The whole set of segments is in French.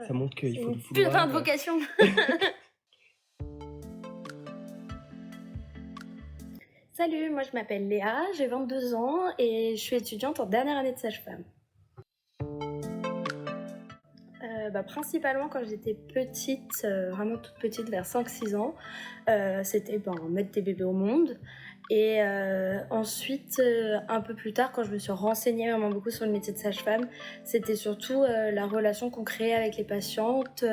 Ça montre qu'il faut le Putain vouloir. de vocation. Salut, moi je m'appelle Léa, j'ai 22 ans et je suis étudiante en dernière année de sage-femme. Principalement quand j'étais petite, vraiment toute petite, vers 5-6 ans, c'était mettre des bébés au monde. Et ensuite, un peu plus tard, quand je me suis renseignée vraiment beaucoup sur le métier de sage-femme, c'était surtout la relation qu'on créait avec les patientes,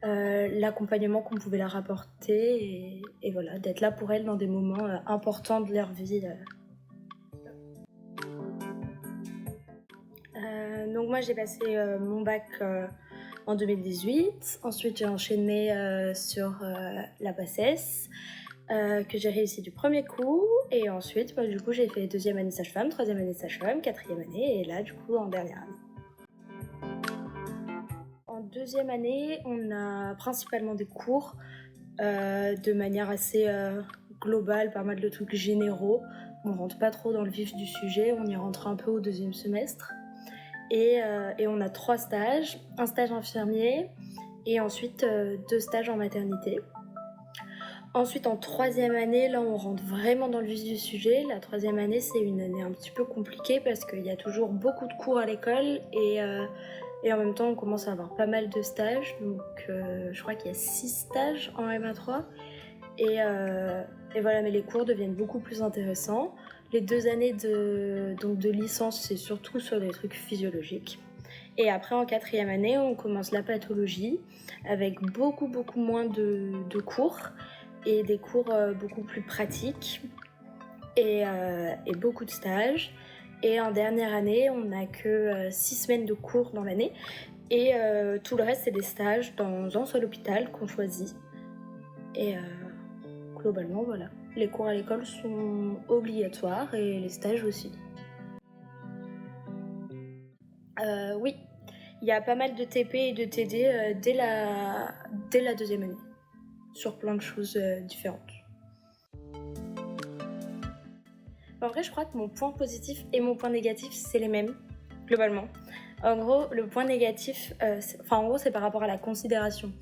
l'accompagnement qu'on pouvait leur apporter et voilà, d'être là pour elles dans des moments importants de leur vie. Donc moi j'ai passé mon bac en 2018, ensuite j'ai enchaîné sur la PACES que j'ai réussi du premier coup et ensuite du coup j'ai fait deuxième année sage-femme, troisième année sage-femme, quatrième année et là du coup en dernière année. En deuxième année on a principalement des cours de manière assez globale, pas mal de trucs généraux. On rentre pas trop dans le vif du sujet, on y rentre un peu au deuxième semestre. Et on a 3 stages, un stage infirmier et ensuite 2 stages en maternité. Ensuite en troisième année, là on rentre vraiment dans le vif du sujet. La troisième année c'est une année un petit peu compliquée parce qu'il y a toujours beaucoup de cours à l'école et en même temps on commence à avoir pas mal de stages. Donc je crois qu'il y a 6 stages en MA3 et voilà, mais les cours deviennent beaucoup plus intéressants. Les 2 années de licence, c'est surtout sur des trucs physiologiques. Et après, en quatrième année, on commence la pathologie avec beaucoup moins de cours et des cours beaucoup plus pratiques et beaucoup de stages. Et en dernière année, on n'a que 6 semaines de cours dans l'année et tout le reste, c'est des stages dans un seul hôpital qu'on choisit. Et globalement, voilà. Les cours à l'école sont obligatoires et les stages aussi. Oui, il y a pas mal de TP et de TD dès la deuxième année, sur plein de choses différentes. En vrai, je crois que mon point positif et mon point négatif, c'est les mêmes, globalement. En gros, le point négatif, c'est par rapport à la considération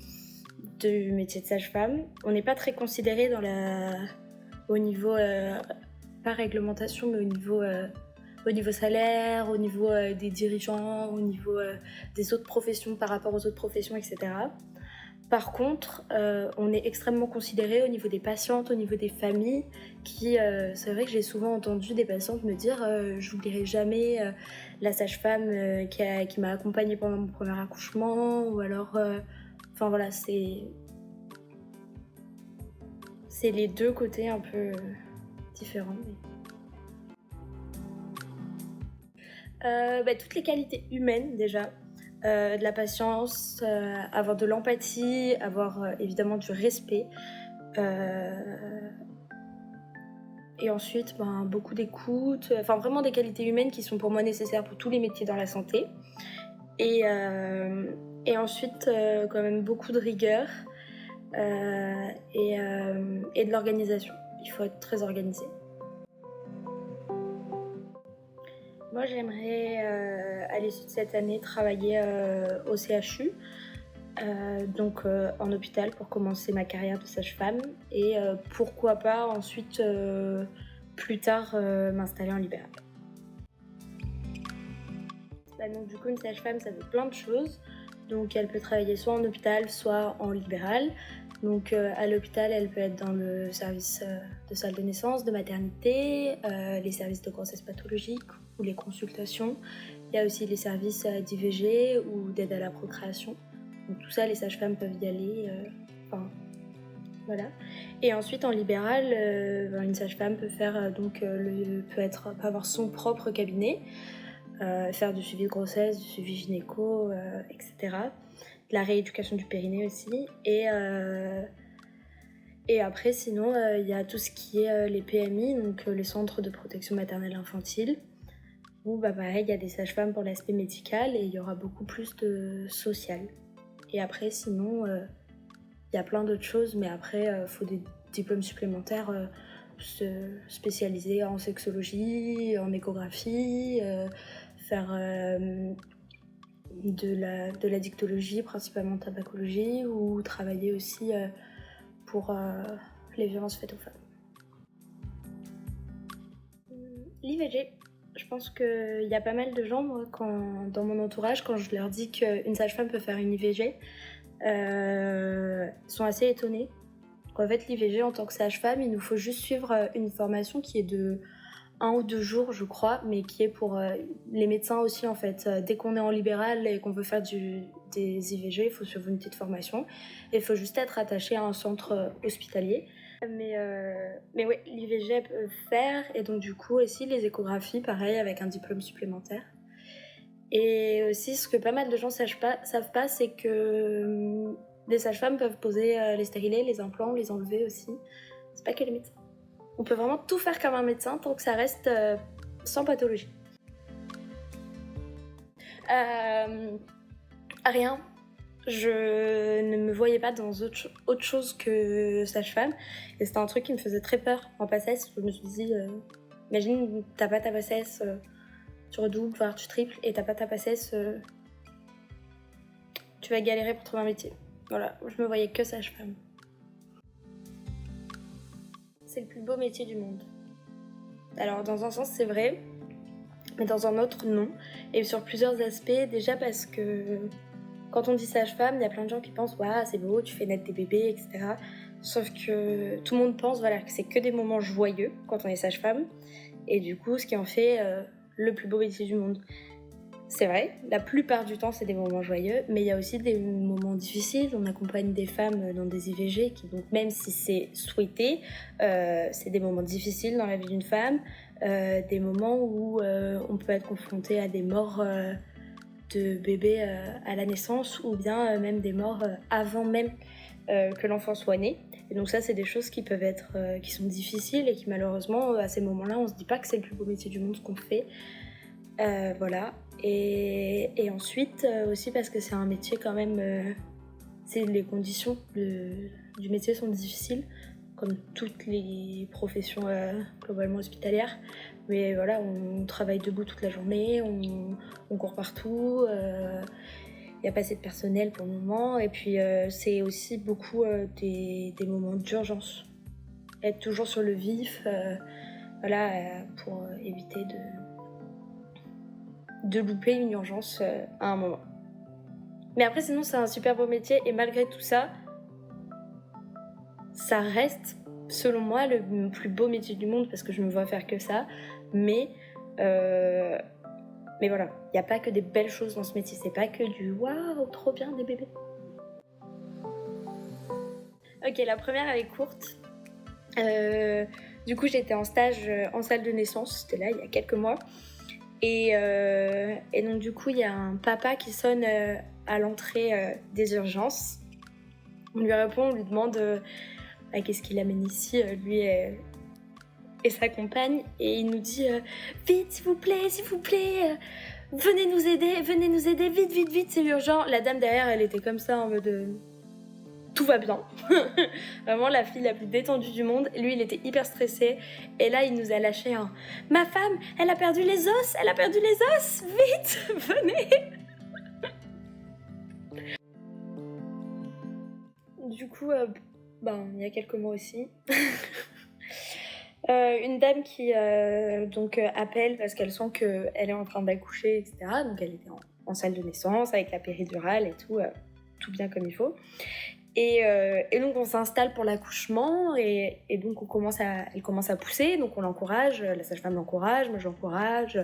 du métier de sage-femme. On n'est pas très considéré au niveau, pas réglementation, mais au niveau salaire, au niveau des dirigeants, au niveau des autres professions par rapport aux autres professions, etc. Par contre, on est extrêmement considéré au niveau des patientes, au niveau des familles, c'est vrai que j'ai souvent entendu des patientes me dire j'oublierai jamais la sage-femme qui m'a accompagnée pendant mon premier accouchement, ou alors, voilà, c'est les deux côtés un peu différents. Toutes les qualités humaines déjà, de la patience, avoir de l'empathie, avoir évidemment du respect, et ensuite beaucoup d'écoute, vraiment des qualités humaines qui sont pour moi nécessaires pour tous les métiers dans la santé. Et ensuite quand même beaucoup de rigueur et de l'organisation. Il faut être très organisé. Moi, j'aimerais, à l'issue de cette année, travailler au CHU, donc en hôpital pour commencer ma carrière de sage-femme et pourquoi pas ensuite, plus tard, m'installer en libéral. Donc du coup, une sage-femme, ça veut plein de choses. Donc elle peut travailler soit en hôpital, soit en libéral. Donc à l'hôpital, elle peut être dans le service de salle de naissance, de maternité, les services de grossesse pathologique ou les consultations. Il y a aussi les services d'IVG ou d'aide à la procréation. Donc tout ça, les sages-femmes peuvent y aller. Voilà. Et ensuite, en libéral, une sage-femme peut faire peut avoir son propre cabinet, faire du suivi de grossesse, du suivi gynéco, etc. De la rééducation du périnée aussi. Et après, sinon, il y a tout ce qui est les PMI, donc les centres de protection maternelle infantile, où pareil, il y a des sages-femmes pour l'aspect médical et il y aura beaucoup plus de social. Et après, sinon, il y a plein d'autres choses, mais après, il faut des diplômes supplémentaires, se spécialiser en sexologie, en échographie, faire de la dictologie, principalement tabacologie, ou travailler aussi pour les violences faites aux femmes. L'IVG, je pense qu'il y a pas mal de gens, moi, dans mon entourage, quand je leur dis qu'une sage-femme peut faire une IVG, sont assez étonnés. En fait, l'IVG, en tant que sage-femme, il nous faut juste suivre une formation qui est de 1 ou 2 jours, je crois, mais qui est pour les médecins aussi, en fait. Dès qu'on est en libéral et qu'on veut faire des IVG, il faut suivre une petite formation. Et il faut juste être attaché à un centre hospitalier. Mais oui, l'IVG peut faire, et donc du coup aussi les échographies, pareil, avec un diplôme supplémentaire. Et aussi, ce que pas mal de gens savent pas, c'est que les sages-femmes peuvent poser les stérilés, les implants, les enlever aussi. C'est pas que les médecins. On peut vraiment tout faire comme un médecin tant que ça reste sans pathologie. Rien. Je ne me voyais pas dans autre chose que sage-femme. Et c'était un truc qui me faisait très peur en PACES. Je me suis dit, imagine, t'as pas ta PACES, tu redoubles, voire tu triples, et t'as pas ta PACES, tu vas galérer pour trouver un métier. Voilà, je me voyais que sage-femme. C'est le plus beau métier du monde. Alors, dans un sens, c'est vrai, mais dans un autre, non. Et sur plusieurs aspects, déjà parce que quand on dit sage-femme, il y a plein de gens qui pensent « Waouh, c'est beau, tu fais naître des bébés, etc. » Sauf que tout le monde pense voilà, que c'est que des moments joyeux quand on est sage-femme. Et du coup, ce qui en fait le plus beau métier du monde. C'est vrai, la plupart du temps, c'est des moments joyeux, mais il y a aussi des moments difficiles. On accompagne des femmes dans des IVG, donc même si c'est souhaité, c'est des moments difficiles dans la vie d'une femme, des moments où on peut être confronté à des morts de bébés à la naissance, ou bien même des morts avant même que l'enfant soit né. Et donc ça, c'est des choses qui peuvent être, qui sont difficiles et qui malheureusement, à ces moments-là, on se dit pas que c'est le plus beau métier du monde ce qu'on fait. Voilà. Et ensuite aussi parce que c'est un métier quand même, les conditions du métier sont difficiles, comme toutes les professions globalement hospitalières. Mais voilà, on travaille debout toute la journée, on court partout, il n'y a pas assez de personnel pour le moment. Et puis c'est aussi beaucoup des moments d'urgence. Être toujours sur le vif, voilà, pour éviter de louper une urgence à un moment. Mais après, sinon, c'est un super beau métier, et malgré tout ça, ça reste, selon moi, le plus beau métier du monde, parce que je me vois faire que ça. Mais voilà, il n'y a pas que des belles choses dans ce métier, c'est pas que du waouh, trop bien, des bébés. Ok, la première, elle est courte. Du coup, j'étais en stage en salle de naissance, c'était là il y a quelques mois. Et donc du coup, il y a un papa qui sonne à l'entrée des urgences. On lui répond, on lui demande qu'est-ce qu'il amène ici, lui et sa compagne. Et il nous dit vite, s'il vous plaît, venez nous aider, vite, c'est urgent. La dame derrière, elle était comme ça en mode tout va bien. Vraiment la fille la plus détendue du monde. Lui, il était hyper stressé. Et là, il nous a lâché un « Ma femme, elle a perdu les os, vite, venez !» Du coup, il y a quelques mois aussi. Une dame qui appelle parce qu'elle sent qu'elle est en train d'accoucher, etc. Donc elle était en salle de naissance avec la péridurale et tout, tout bien comme il faut. Et donc on s'installe pour l'accouchement et donc elle commence à pousser, donc on l'encourage, la sage-femme l'encourage, moi j'encourage,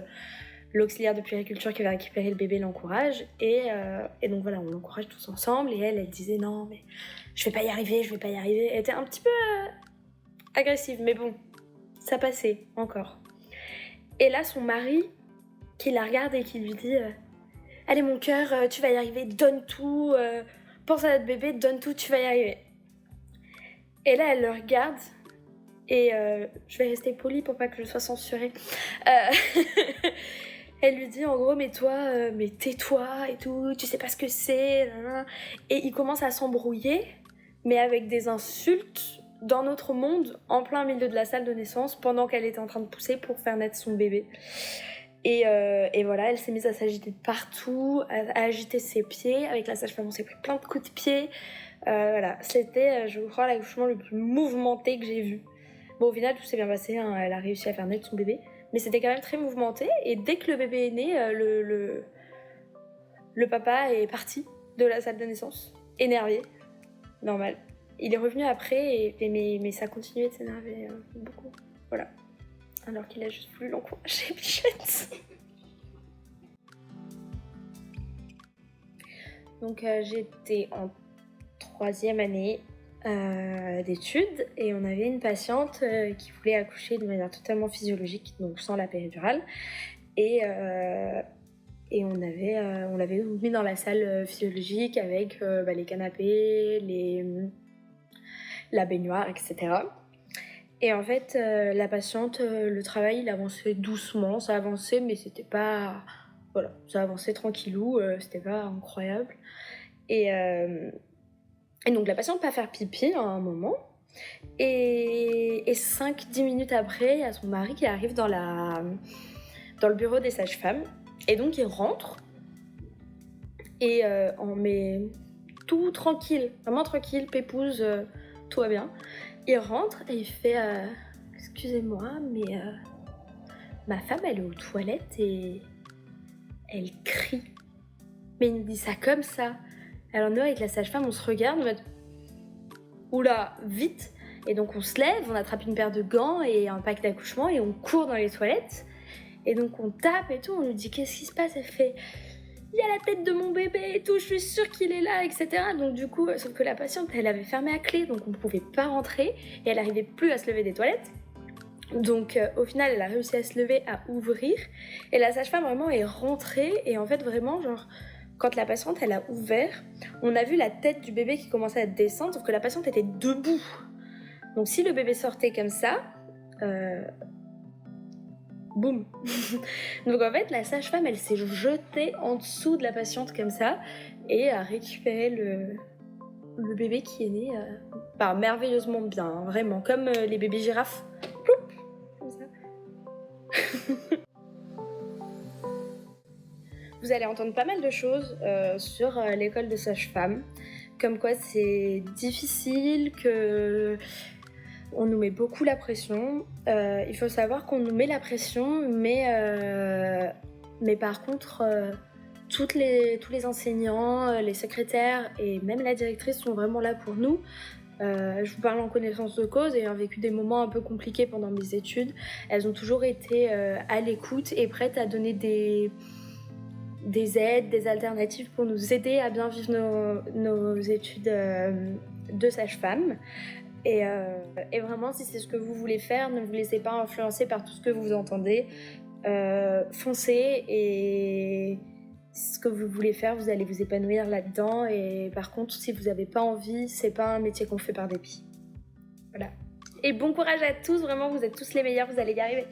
l'auxiliaire de puériculture qui va récupérer le bébé l'encourage et donc voilà, on l'encourage tous ensemble et elle disait non mais je vais pas y arriver, elle était un petit peu agressive mais bon, ça passait encore. Et là son mari qui la regarde et qui lui dit allez mon cœur, tu vas y arriver, donne tout, pense à notre bébé, donne tout, tu vas y arriver. Et là, elle le regarde, et je vais rester polie pour pas que je sois censurée. Elle lui dit en gros, mais toi, mais tais-toi et tout, tu sais pas ce que c'est. Et il commence à s'embrouiller, mais avec des insultes dans notre monde, en plein milieu de la salle de naissance, pendant qu'elle était en train de pousser pour faire naître son bébé. Et voilà, elle s'est mise à s'agiter de partout, à agiter ses pieds. Avec la sage-femme, on s'est pris plein de coups de pied. Voilà, c'était, je crois, l'accouchement le plus mouvementé que j'ai vu. Bon, au final, tout s'est bien passé, hein, elle a réussi à faire naître son bébé. Mais c'était quand même très mouvementé. Et dès que le bébé est né, le papa est parti de la salle de naissance, énervé, normal. Il est revenu après, mais ça continuait de s'énerver beaucoup. Voilà. Alors qu'il a juste voulu l'encourager, Bichette. Donc j'étais en 3e année d'études et on avait une patiente qui voulait accoucher de manière totalement physiologique, donc sans la péridurale. Et on l'avait mis dans la salle physiologique avec les canapés, la baignoire, etc. Et en fait, la patiente, le travail, il avançait doucement, ça avançait, mais c'était pas... Voilà, ça avançait tranquillou, c'était pas incroyable. Et donc la patiente va faire pipi à un moment, et 5-10 minutes après, il y a son mari qui arrive dans le bureau des sages-femmes, et donc il rentre, et mais tout tranquille, vraiment tranquille, pépouze, tout va bien. Il rentre et il fait excusez-moi, mais ma femme elle est aux toilettes et elle crie. Mais il nous dit ça comme ça. Alors nous avec la sage-femme on se regarde, on va oula, vite. Et donc on se lève, on attrape une paire de gants et un pack d'accouchement et on court dans les toilettes. Et donc on tape et tout, on lui dit qu'est-ce qui se passe? Elle fait il y a la tête de mon bébé et tout, je suis sûre qu'il est là, etc. Donc du coup, sauf que la patiente, elle avait fermé à clé, donc on ne pouvait pas rentrer et elle n'arrivait plus à se lever des toilettes. Donc au final, elle a réussi à se lever, à ouvrir. Et la sage-femme vraiment est rentrée et en fait vraiment, genre, quand la patiente, elle a ouvert, on a vu la tête du bébé qui commençait à descendre, sauf que la patiente était debout. Donc si le bébé sortait comme ça... boum. Donc en fait, la sage-femme, elle s'est jetée en dessous de la patiente comme ça et a récupéré le bébé qui est né merveilleusement bien, hein, vraiment, comme les bébés girafes. Ploup, comme ça. Vous allez entendre pas mal de choses sur l'école de sage-femme, comme quoi c'est difficile, que... On nous met beaucoup la pression. Il faut savoir qu'on nous met la pression, mais par contre, tous les enseignants, les secrétaires et même la directrice sont vraiment là pour nous. Je vous parle en connaissance de cause, ayant vécu des moments un peu compliqués pendant mes études. Elles ont toujours été à l'écoute et prêtes à donner des aides, des alternatives pour nous aider à bien vivre nos études de sage-femme. Et vraiment, si c'est ce que vous voulez faire, ne vous laissez pas influencer par tout ce que vous entendez. Foncez et ce que vous voulez faire, vous allez vous épanouir là-dedans. Et par contre, si vous n'avez pas envie, c'est pas un métier qu'on fait par dépit. Voilà. Et bon courage à tous, vraiment, vous êtes tous les meilleurs, vous allez y arriver.